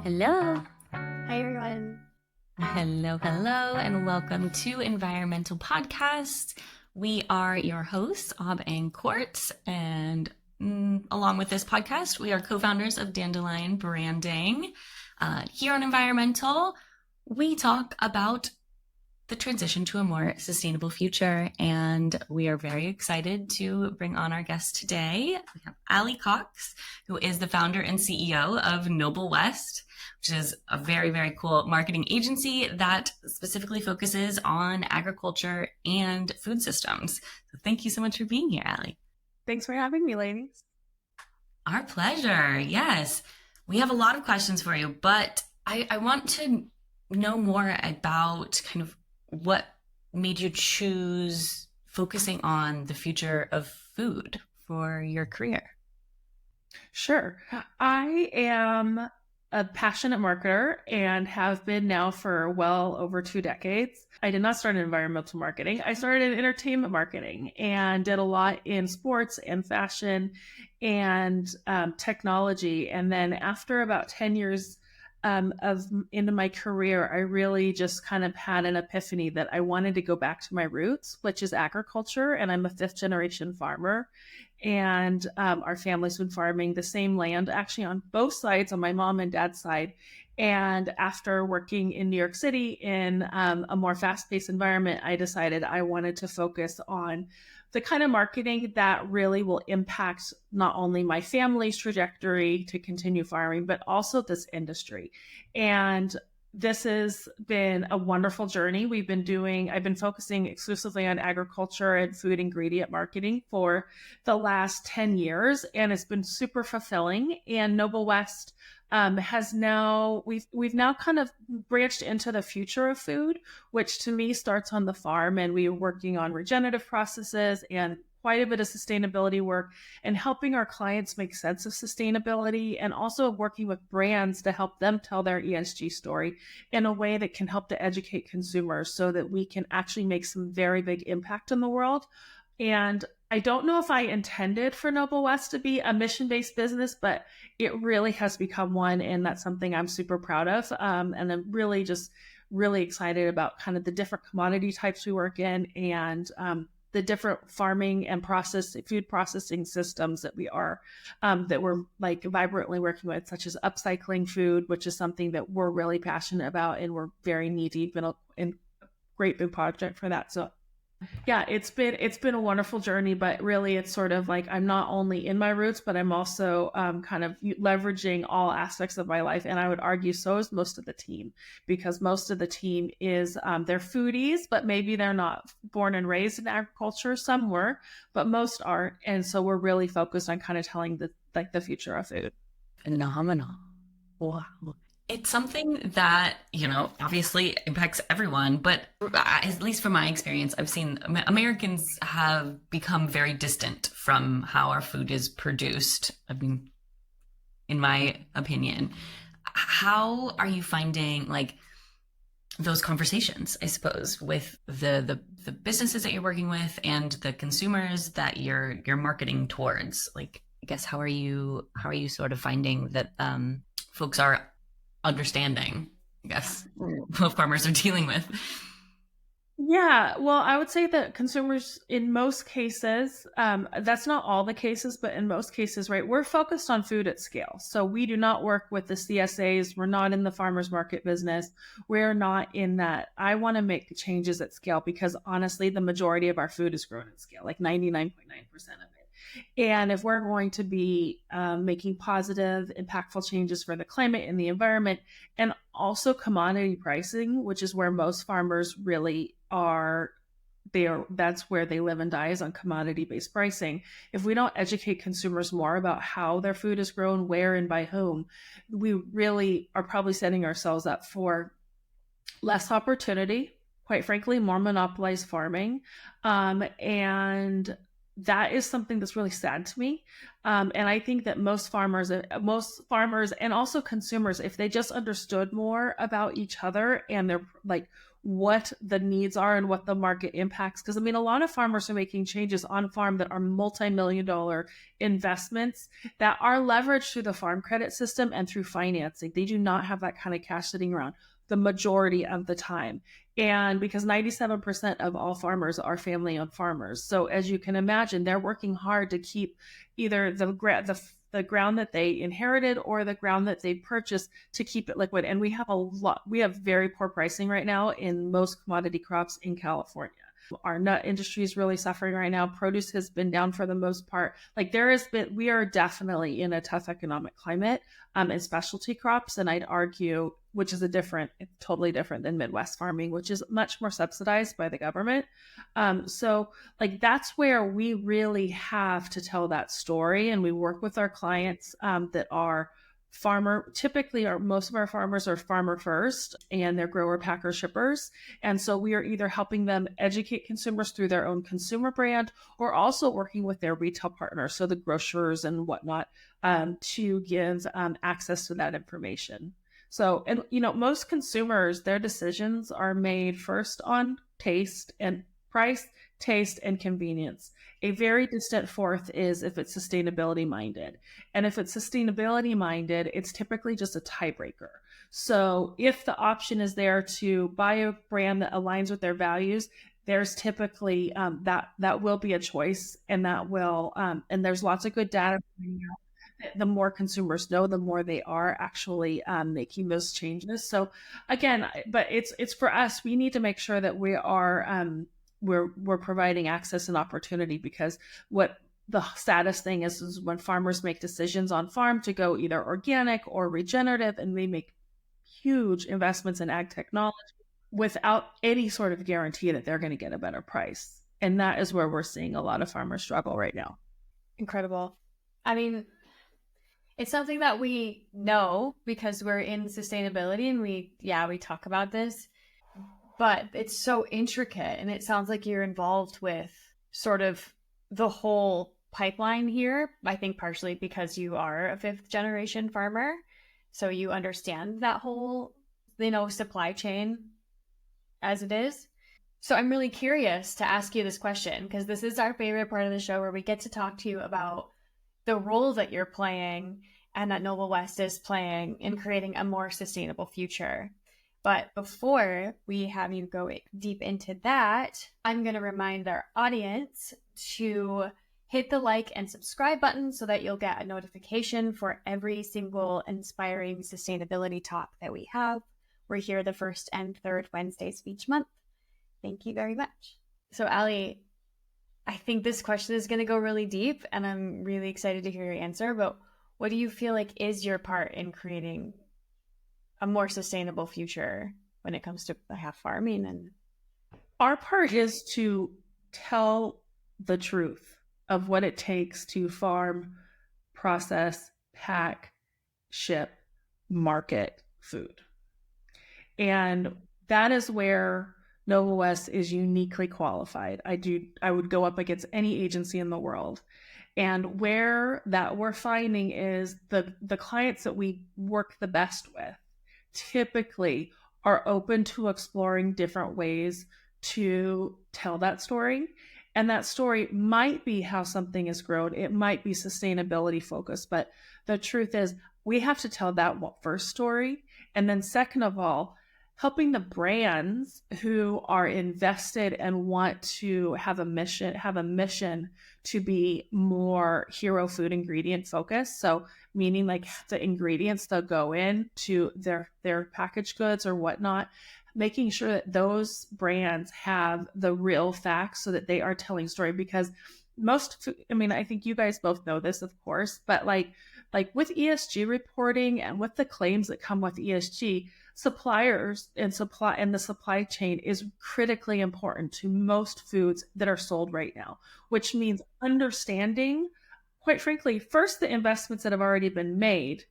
Hello. Hi, everyone. Hello, and welcome to Environmental Podcast. We are your hosts, Ob and Court, and along with this podcast, we are co-founders of Dandelion Branding. Here on Environmental, we talk about the transition to a more sustainable future, and we are very excited to bring on our guest today. We have Ali Cox, who is the founder and CEO of Noble West, which is a very, very cool marketing agency that specifically focuses on agriculture and food systems. So thank you so much for being here, Ali. Thanks for having me, ladies. Our pleasure. Yes. We have a lot of questions for you, but I want to know more about kind of what made you choose focusing on the future of food for your career. Sure. I am a passionate marketer and have been now for well over 2 decades. I did not start in environmental marketing. I started in entertainment marketing and did a lot in sports and fashion and technology. And then after about 10 years into my career, I really just kind of had an epiphany that I wanted to go back to my roots, which is agriculture. And I'm a 5th generation farmer. And our family's been farming the same land, actually on both sides, on my mom and dad's side. And after working in New York City in a more fast-paced environment, I decided I wanted to focus on the kind of marketing that really will impact not only my family's trajectory to continue farming, but also this industry. And this has been a wonderful journey. I've been focusing exclusively on agriculture and food ingredient marketing for the last 10 years, and it's been super fulfilling. And Noble West we've now kind of branched into the future of food, which to me starts on the farm, and we are working on regenerative processes and quite a bit of sustainability work and helping our clients make sense of sustainability, and also working with brands to help them tell their ESG story in a way that can help to educate consumers so that we can actually make some very big impact in the world. And I don't know if I intended for Noble West to be a mission-based business, but it really has become one, and that's something I'm super proud of. And I'm really excited about kind of the different commodity types we work in, and the different farming and food processing systems that we're like vibrantly working with, such as upcycling food, which is something that we're really passionate about, and we're very knee-deep in a great big project for that. So yeah, it's been a wonderful journey, but really it's sort of like I'm not only in my roots, but I'm also kind of leveraging all aspects of my life. And I would argue so is most of the team, because most of the team is they're foodies, but maybe they're not born and raised in agriculture. Some were, but most aren't. And so we're really focused on kind of telling the future of food. Phenomenal. Wow. It's something that, obviously impacts everyone, but at least from my experience, I've seen Americans have become very distant from how our food is produced. I mean, in my opinion, how are you finding those conversations, I suppose, with the businesses that you're working with and the consumers that you're marketing towards? I guess how are you sort of finding that folks are understanding, I guess, what farmers are dealing with? Yeah, well, I would say that consumers, in most cases, that's not all the cases, but in most cases, right, we're focused on food at scale. So we do not work with the CSAs. We're not in the farmers market business. We're not in that. I want to make changes at scale because honestly, the majority of our food is grown at scale, like 99.9% of it. And if we're going to be making positive, impactful changes for the climate and the environment, and also commodity pricing, which is where most farmers really are, that's where they live and die, is on commodity-based pricing. If we don't educate consumers more about how their food is grown, where and by whom, we really are probably setting ourselves up for less opportunity, quite frankly, more monopolized farming, and that is something that's really sad to me. And I think that most farmers and also consumers, if they just understood more about each other and their what the needs are and what the market impacts. Because I mean, a lot of farmers are making changes on farm that are multi-million-dollar investments that are leveraged through the farm credit system and through financing. They do not have that kind of cash sitting around the majority of the time. And because 97% of all farmers are family-owned farmers. So as you can imagine, they're working hard to keep either the ground that they inherited or the ground that they purchased to keep it liquid. And we have very poor pricing right now in most commodity crops in California. Our nut industry is really suffering right now. Produce has been down for the most part. Like we are definitely in a tough economic climate in specialty crops. And I'd argue, which is totally different than Midwest farming, which is much more subsidized by the government. So like that's where we really have to tell that story. And we work with our clients that are typically most of our farmers are farmer first and they're grower packer shippers. And so we are either helping them educate consumers through their own consumer brand or also working with their retail partners, so the grocers and whatnot, to give access to that information. So, and most consumers, their decisions are made first on taste and price, taste, and convenience. A very distant fourth is if it's sustainability minded. And if it's sustainability minded, it's typically just a tiebreaker. So if the option is there to buy a brand that aligns with their values, there's typically that will be a choice, and that will and there's lots of good data. The more consumers know, the more they are actually making those changes. So again, but it's for us. We need to make sure that we are we're providing access and opportunity, because what the saddest thing is when farmers make decisions on farm to go either organic or regenerative, and they make huge investments in ag technology without any sort of guarantee that they're going to get a better price. And that is where we're seeing a lot of farmers struggle right now. Incredible. I mean, it's something that we know because we're in sustainability and we talk about this, but it's so intricate, and it sounds like you're involved with sort of the whole pipeline here. I think partially because you are a 5th generation farmer, so you understand that whole, supply chain as it is. So I'm really curious to ask you this question, because this is our favorite part of the show, where we get to talk to you about the role that you're playing and that Noble West is playing in creating a more sustainable future. But before we have you go deep into that, I'm going to remind our audience to hit the like and subscribe button so that you'll get a notification for every single inspiring sustainability talk that we have. We're here the 1st and 3rd Wednesdays of each month. Thank you very much. So Ali, I think this question is going to go really deep, and I'm really excited to hear your answer, but what do you feel like is your part in creating a more sustainable future when it comes to farming? And our part is to tell the truth of what it takes to farm, process, pack, ship, market food. And that is where Noble West is uniquely qualified. I would go up against any agency in the world. And where that we're finding is the clients that we work the best with typically are open to exploring different ways to tell that story. And that story might be how something is grown. It might be sustainability focused, but the truth is we have to tell that first story. And then second of all, helping the brands who are invested and want to have a mission to be more hero food ingredient focused. So meaning like the ingredients that go into their packaged goods or whatnot, making sure that those brands have the real facts so that they are telling story. Because I think you guys both know this, of course, but like with ESG reporting and with the claims that come with ESG, suppliers and the supply chain is critically important to most foods that are sold right now, which means understanding, quite frankly, first the investments that have already been made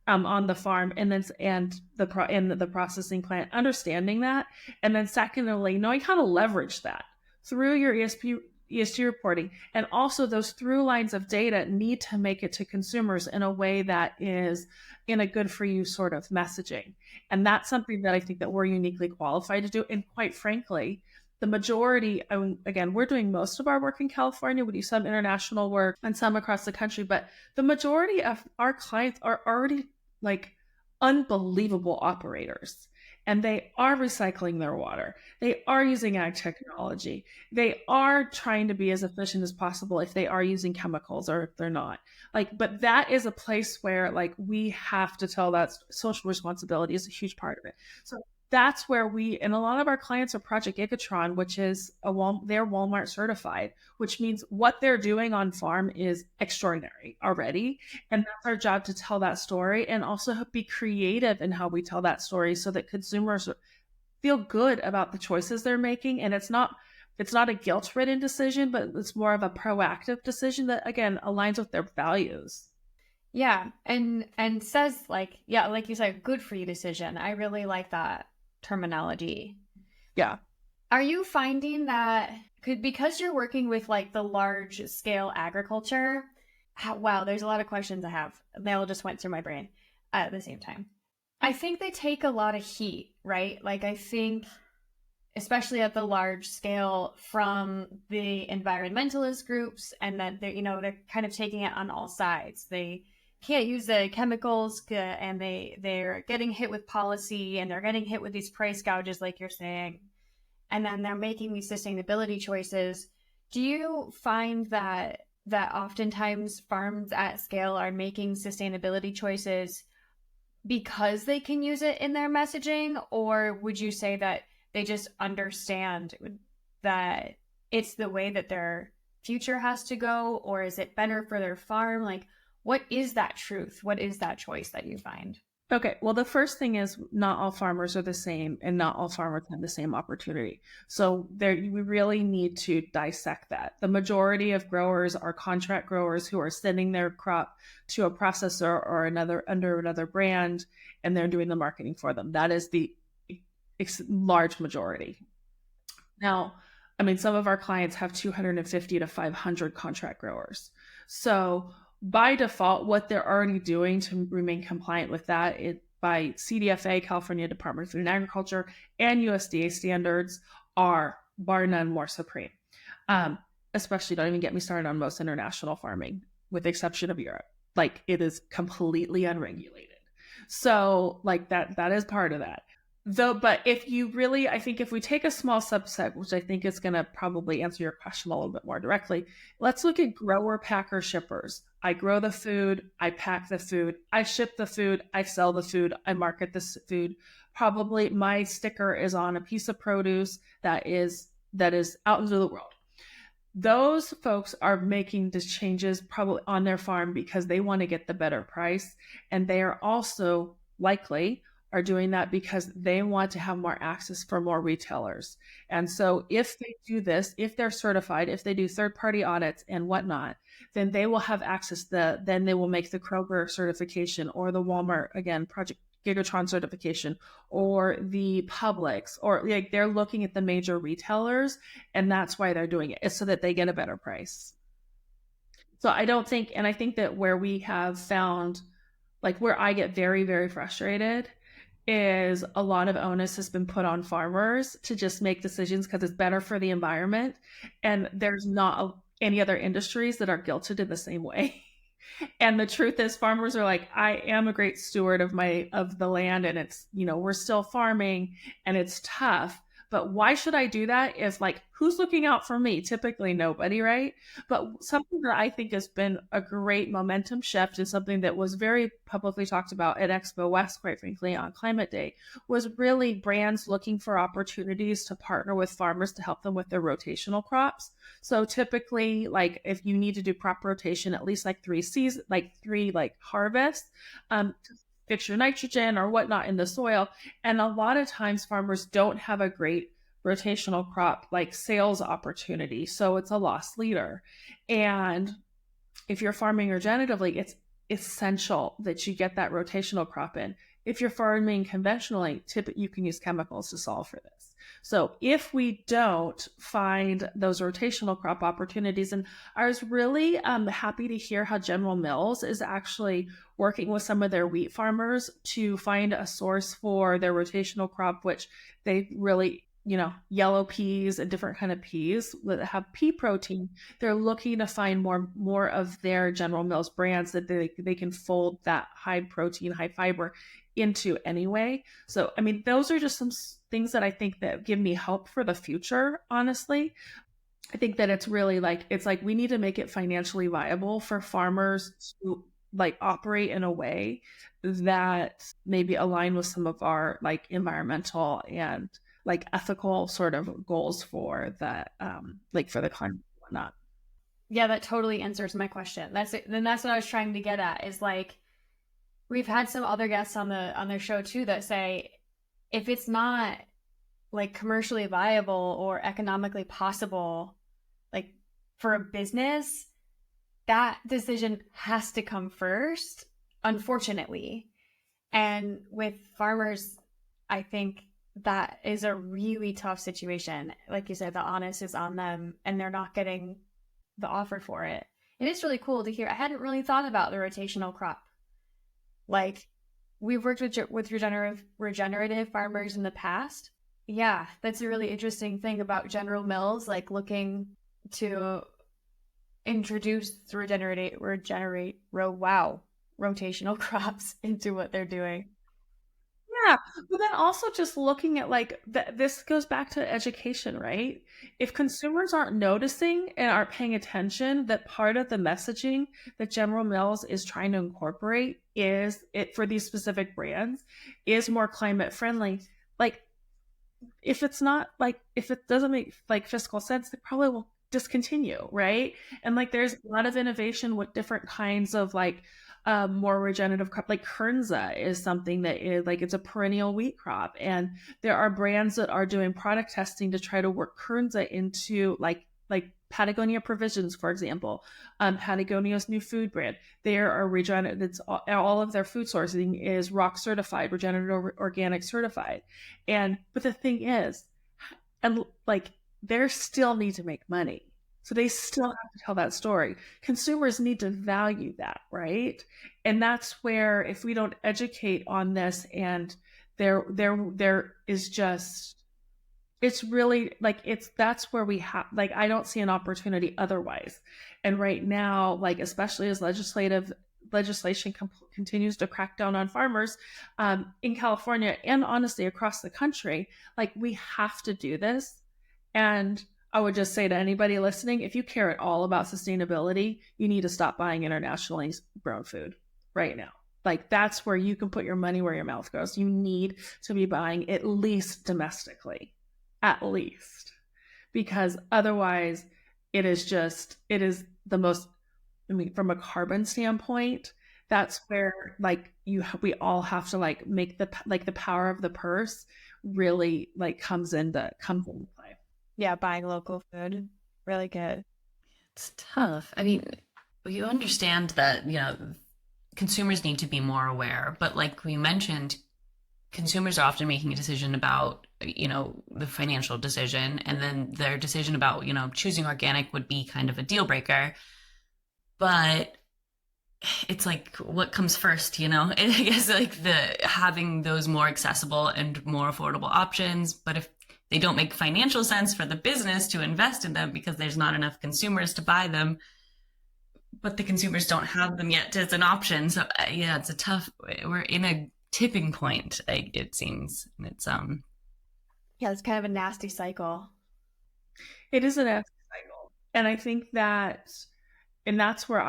on the farm and the processing plant, understanding that, and then secondly, knowing how to leverage that through your ESG reporting. And also those through lines of data need to make it to consumers in a way that is in a good for you sort of messaging. And that's something that I think that we're uniquely qualified to do. And quite frankly, the majority, again, we're doing most of our work in California. We do some international work and some across the country, but the majority of our clients are already like unbelievable operators. And they are recycling their water. They are using ag technology. They are trying to be as efficient as possible if they are using chemicals or if they're not. Like, but that is a place where like we have to tell that social responsibility is a huge part of it. So that's where and a lot of our clients are Project Gigatron, which is they're Walmart certified, which means what they're doing on farm is extraordinary already. And that's our job, to tell that story and also be creative in how we tell that story so that consumers feel good about the choices they're making. And it's not a guilt-ridden decision, but it's more of a proactive decision that, again, aligns with their values. Yeah. And says like you said, good for you decision. I really like that terminology. Yeah. Are you finding that because you're working with like the large scale agriculture? Wow, there's a lot of questions I have. They all just went through my brain at the same time. I think they take a lot of heat, right? Like I think, especially at the large scale, from the environmentalist groups, and that they're kind of taking it on all sides. They can't use the chemicals, and they're getting hit with policy, and they're getting hit with these price gouges like you're saying, and then they're making these sustainability choices. Do you find that oftentimes farms at scale are making sustainability choices because they can use it in their messaging, or would you say that they just understand that it's the way that their future has to go, or is it better for their farm? Like, what is that truth? What is that choice that you find? Okay, well, the first thing is not all farmers are the same, and not all farmers have the same opportunity. So we really need to dissect that. The majority of growers are contract growers who are sending their crop to a processor or under another brand, and they're doing the marketing for them. That is the large majority. Now, I mean, some of our clients have 250 to 500 contract growers. So by default, what they're already doing to remain compliant with that by CDFA, California Department of Food and Agriculture, and USDA standards are bar none more supreme. Especially, don't even get me started on most international farming, with the exception of Europe. Like, it is completely unregulated. So like that is part of that. Though, but if you really, I think if we take a small subset, which I think is going to probably answer your question a little bit more directly, let's look at grower, packer, shippers. I grow the food, I pack the food, I ship the food, I sell the food, I market the food. Probably my sticker is on a piece of produce that is out into the world. Those folks are making the changes probably on their farm because they want to get the better price. And they are also likely are doing that because they want to have more access for more retailers. And so if they do this, if they're certified, if they do third-party audits and whatnot, then they will have access. Then they will make the Kroger certification, or the Walmart, again, Project Gigatron certification, or the Publix, or like they're looking at the major retailers, and that's why they're doing it. It's so that they get a better price. So I think that where we have found, like where I get very, very frustrated, is a lot of onus has been put on farmers to just make decisions because it's better for the environment. And there's not any other industries that are guilted in the same way. And the truth is, farmers are like, I am a great steward of the land, and it's, we're still farming and it's tough. But why should I do that if, like, who's looking out for me? Typically nobody, right? But something that I think has been a great momentum shift, and something that was very publicly talked about at Expo West, quite frankly, on Climate Day, was really brands looking for opportunities to partner with farmers to help them with their rotational crops. So typically, like, if you need to do crop rotation, at least like three harvests, to fix your nitrogen or whatnot in the soil. And a lot of times farmers don't have a great rotational crop like sales opportunity. So it's a loss leader. And if you're farming regeneratively, it's essential that you get that rotational crop in. if you're farming conventionally, you can use chemicals to solve for this. So if we don't find those rotational crop opportunities, and I was really happy to hear how General Mills is actually working with some of their wheat farmers to find a source for their rotational crop, which they really, yellow peas and different kind of peas that have pea protein. They're looking to find more of their General Mills brands that they can fold that high protein, high fiber into anyway. So, I mean, those are just some things that I think that give me hope for the future, honestly. I think that it's really it's like we need to make it financially viable for farmers to operate in a way that maybe align with some of our environmental and ethical sort of goals for the for the climate and whatnot. Yeah, that totally answers my question. That's it. Then that's what I was trying to get at is we've had some other guests on their show too that say if it's not commercially viable or economically possible for a business, that decision has to come first, unfortunately. And with farmers, I think that is a really tough situation. Like you said, the onus is on them and they're not getting the offer for it. And it's really cool to hear. I hadn't really thought about the rotational crop. We've worked with regenerative farmers in the past. Yeah, that's a really interesting thing about General Mills, looking to introduce rotational crops into what they're doing. Yeah, but then also just looking at this goes back to education, right? If consumers aren't noticing and aren't paying attention, that part of the messaging that General Mills is trying to incorporate is it for these specific brands is more climate friendly. If it's not if it doesn't make fiscal sense, they probably will discontinue, right? And there's a lot of innovation with different kinds of more regenerative crop. Kernza is something that is it's a perennial wheat crop, and there are brands that are doing product testing to try to work Kernza into Patagonia Provisions, for example. Patagonia's new food brand. There are regenerative. All of their food sourcing is ROC certified, regenerative organic certified. But the thing is, and they still need to make money. So they still have to tell that story. Consumers need to value that, right? And that's where if we don't educate on this, and there is just, it's really that's where we have I don't see an opportunity otherwise. And right now, especially as legislation continues to crack down on farmers in California and honestly across the country, we have to do this. And I would just say to anybody listening, if you care at all about sustainability, you need to stop buying internationally grown food right now. That's where you can put your money where your mouth goes. You need to be buying at least domestically, at least, because otherwise it is the most, from a carbon standpoint, that's where we all have to make the power of the purse really comes into play. Yeah, buying local food. Really good. It's tough. I mean, you understand that, consumers need to be more aware, but like we mentioned, consumers are often making a decision about, the financial decision, and then their decision about, choosing organic would be kind of a deal breaker. But it's what comes first, I guess having those more accessible and more affordable options. But if they don't make financial sense for the business to invest in them because there's not enough consumers to buy them, but the consumers don't have them yet as an option. So yeah, we're in a tipping point, it seems. It's yeah, it's kind of a nasty cycle. It is a nasty cycle. And I think that's where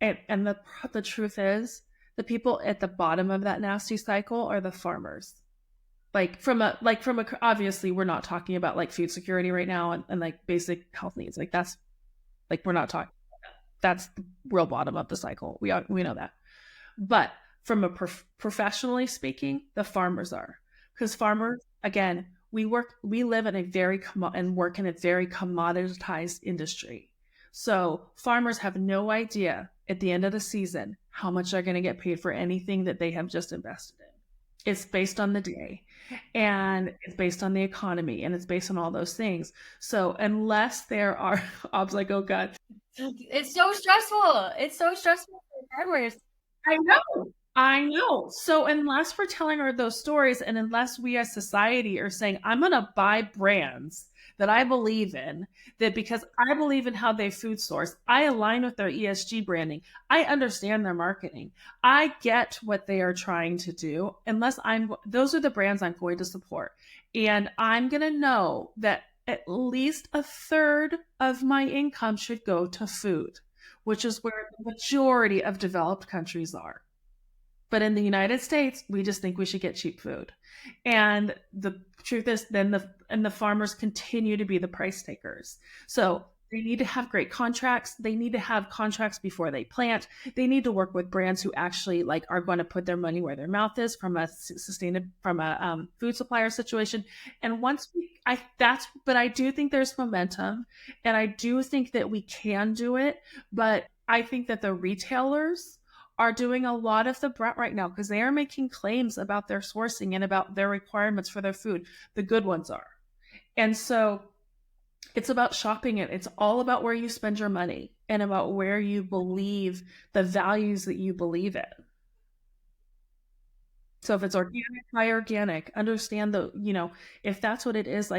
and the truth is, the people at the bottom of that nasty cycle are the farmers. Obviously we're not talking about food security right now and basic health needs. That's we're not talking about that. That's the real bottom of the cycle. We know that. But from a professionally speaking, the farmers are, because farmers, again, we live in and work in a very commoditized industry. So farmers have no idea at the end of the season how much they're going to get paid for anything that they have just invested in. It's based on the day, and it's based on the economy, and it's based on all those things. So unless there are, I was like, oh God. It's so stressful. It's so stressful for farmers. I know. So unless we're telling her those stories, and unless we as society are saying, I'm going to buy brands that I believe in, that because I believe in how they food source, I align with their ESG branding. I understand their marketing. I get what they are trying to do. Those are the brands I'm going to support. And I'm going to know that at least a third of my income should go to food, which is where the majority of developed countries are. But in the United States, we just think we should get cheap food. And the truth is then the farmers continue to be the price takers. So they need to have great contracts. They need to have contracts before they plant. They need to work with brands who actually are going to put their money where their mouth is from a food supplier situation. And but I do think there's momentum, and I do think that we can do it. But I think that the retailers are doing a lot of the brunt right now because they are making claims about their sourcing and about their requirements for their food. The good ones are. And so it's about shopping it. It's all about where you spend your money and about where you believe the values that you believe in. So if it's organic, buy organic. Understand if that's what it is,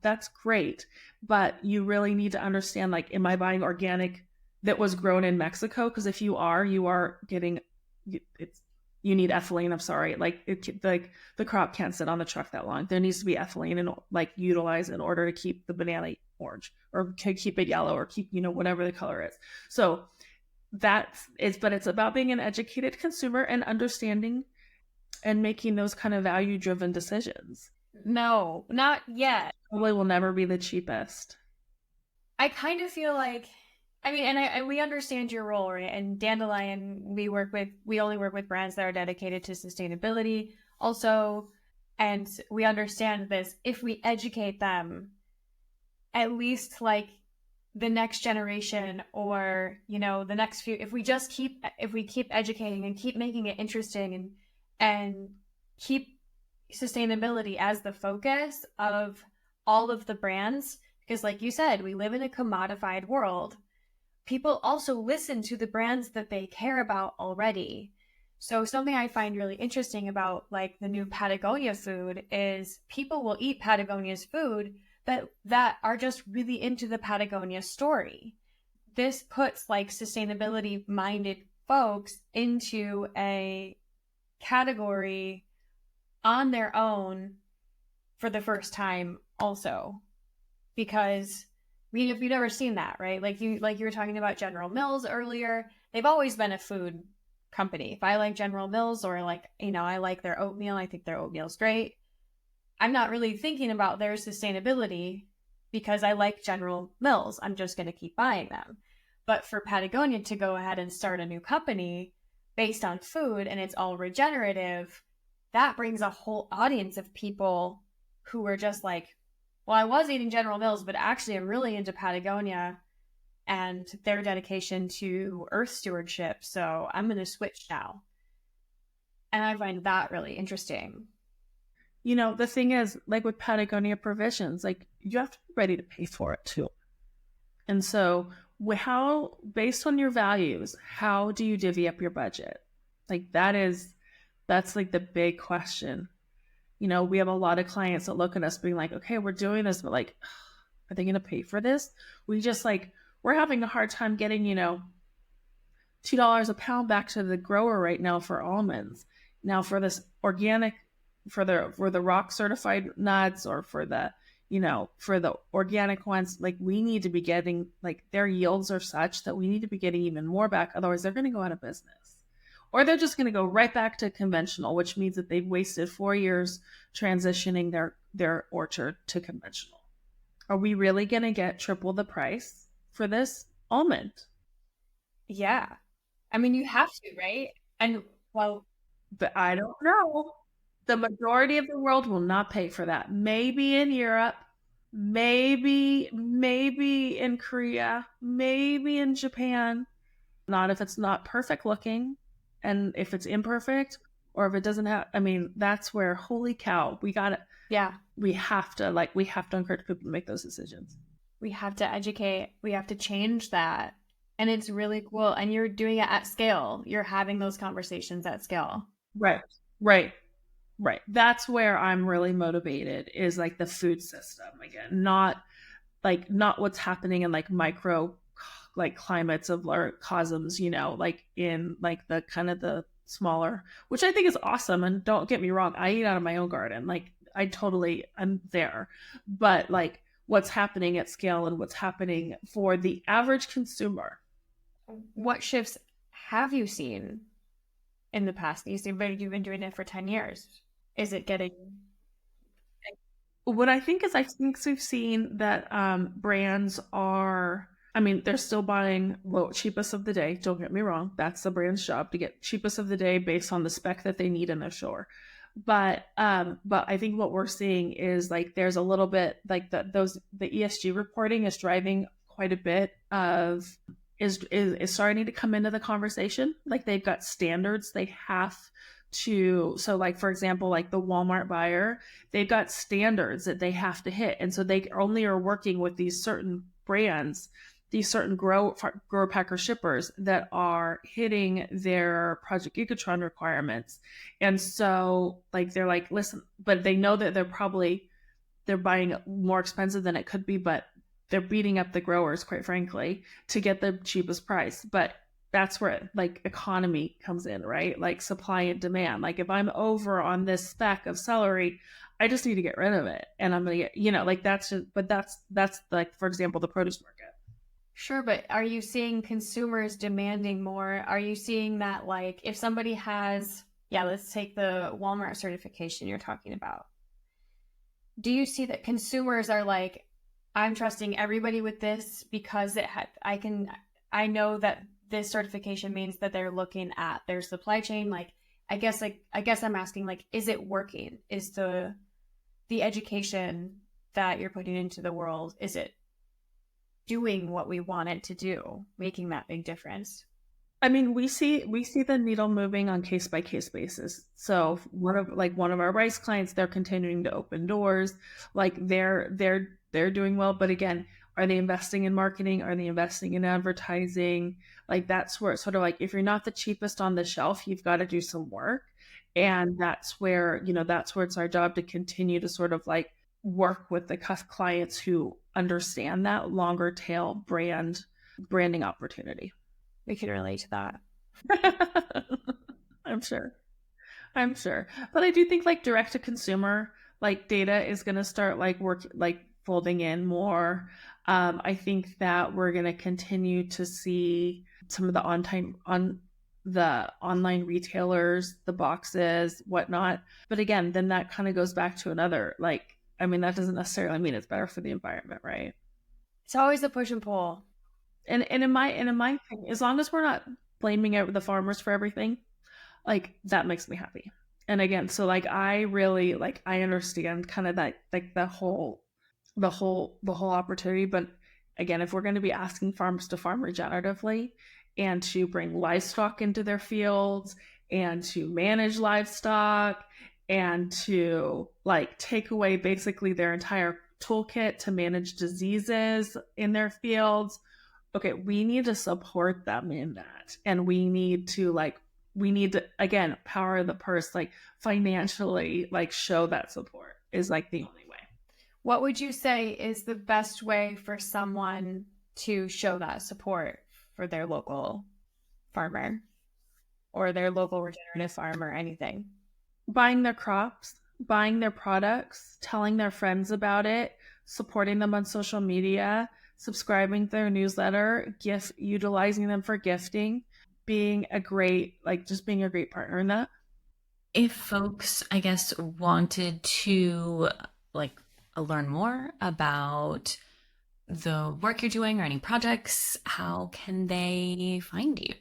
that's great. But you really need to understand, am I buying organic that was grown in Mexico? Because if you are getting you need ethylene. I'm sorry. The crop can't sit on the truck that long. There needs to be ethylene and utilized in order to keep the banana orange or to keep it yellow or keep, whatever the color is. So but it's about being an educated consumer and understanding and making those kind of value driven decisions. No, not yet. Probably will never be the cheapest. I kind of feel like, we understand your role, right? And Dandelion, we only work with brands that are dedicated to sustainability also. And we understand this. If we educate them, at least the next generation or, the next few, if we keep educating and keep making it interesting and keep sustainability as the focus of all of the brands, because like you said, we live in a commodified world. People also listen to the brands that they care about already. So something I find really interesting about the new Patagonia food is people will eat Patagonia's food that are just really into the Patagonia story. This puts sustainability minded folks into a category on their own for the first time also, because if you've never seen that, right? You were talking about General Mills earlier. They've always been a food company. If I like General Mills or I like their oatmeal, I think their oatmeal's great. I'm not really thinking about their sustainability because I like General Mills. I'm just going to keep buying them. But for Patagonia to go ahead and start a new company based on food and it's all regenerative, that brings a whole audience of people who are just well, I was eating General Mills, but actually I'm really into Patagonia and their dedication to earth stewardship. So I'm going to switch now. And I find that really interesting. The thing is, with Patagonia provisions, you have to be ready to pay for it too. And so based on your values, how do you divvy up your budget? That's the big question. We have a lot of clients that look at us being okay, we're doing this, but are they going to pay for this? We just we're having a hard time getting, $2 a pound back to the grower right now for almonds. Now for this organic, for the rock certified nuts or for the organic ones, we need to be getting, their yields are such that we need to be getting even more back. Otherwise they're going to go out of business. Or they're just going to go right back to conventional, which means that they've wasted 4 years transitioning their orchard to conventional. Are we really going to get triple the price for this almond? Yeah. You have to, right? But I don't know. The majority of the world will not pay for that. Maybe in Europe, maybe in Korea, maybe in Japan. not if it's not perfect looking, and if it's imperfect, or if it doesn't have, I mean, that's where, holy cow, we have to encourage people to make those decisions. We have to educate, we have to change that. And it's really cool. And you're doing it at scale. You're having those conversations at scale. Right. That's where I'm really motivated, is like the food system again, not what's happening in like micro like climates of or cosms, like in like the kind of the smaller, which I think is awesome. And don't get me wrong, I eat out of my own garden. Like I'm there, but like what's happening at scale and what's happening for the average consumer. What shifts have you seen in the past? You've been doing it for 10 years. Is it getting... What I think we've seen that brands are, I mean, they're still buying cheapest of the day. Don't get me wrong. That's the brand's job, to get cheapest of the day based on the spec that they need in their store. But I think what we're seeing is like there's a little bit like the ESG reporting is driving quite a bit of is starting to come into the conversation. Like they've got standards they have to, so like for example, like the Walmart buyer, they've got standards that they have to hit, and so they only are working with these certain brands, these certain grower packer shippers that are hitting their Project Gigatron requirements. And so like they're like, listen, but they know that they're buying more expensive than it could be, but they're beating up the growers, quite frankly, to get the cheapest price. But that's where like economy comes in, right? Like supply and demand. Like if I'm over on this spec of celery, I just need to get rid of it, and I'm gonna get, like that's just, but that's like, for example, the produce market. Sure, but are you seeing consumers demanding more? Are you seeing that, like, if somebody has, let's take the Walmart certification you're talking about. Do you see that consumers are like, I'm trusting everybody with this because I know that this certification means that they're looking at their supply chain. Like, I guess I'm asking, like, is it working? Is the education that you're putting into the world, is it doing what we want it to do, making that big difference? I mean, we see the needle moving on case by case basis. So one of our rice clients, they're continuing to open doors, like they're doing well. But again, are they investing in marketing? Are they investing in advertising? Like that's where it's sort of like, if you're not the cheapest on the shelf, you've got to do some work. And that's where it's our job to continue to sort of like work with the clients who understand that longer tail branding opportunity. We can relate to that. I'm sure. But I do think like direct to consumer, like data is going to start like folding in more. I think that we're going to continue to see some of the online retailers, the boxes, whatnot. But again, then that kind of goes back to another, like, I mean, that doesn't necessarily mean it's better for the environment, right? It's always a push and pull. And in my opinion, as long as we're not blaming the farmers for everything, like that makes me happy. And again, so like I really like, I understand kind of that, like the whole opportunity. But again, if we're going to be asking farmers to farm regeneratively and to bring livestock into their fields and to manage livestock and to like take away basically their entire toolkit to manage diseases in their fields, okay, we need to support them in that. And we need to again, power the purse, like financially, like show that support is like the only way. What would you say is the best way for someone to show that support for their local farmer or their local regenerative farm or anything? Buying their crops, buying their products, telling their friends about it, supporting them on social media, subscribing to their newsletter, utilizing them for gifting, being a great partner in that. If folks, I guess, wanted to like learn more about the work you're doing or any projects, how can they find you?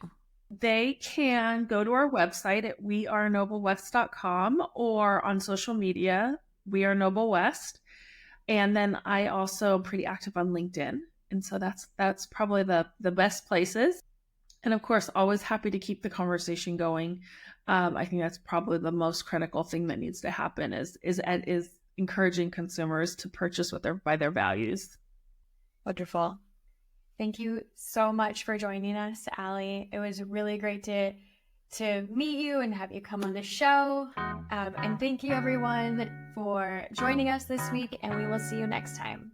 They can go to our website at wearenoblewest.com or on social media, We Are Noble West. And then I also am pretty active on LinkedIn. And so that's probably the best places. And of course, always happy to keep the conversation going. I think that's probably the most critical thing that needs to happen is encouraging consumers to purchase by their values. Wonderful. Thank you so much for joining us, Ali. It was really great to meet you and have you come on the show. And thank you everyone for joining us this week, and we will see you next time.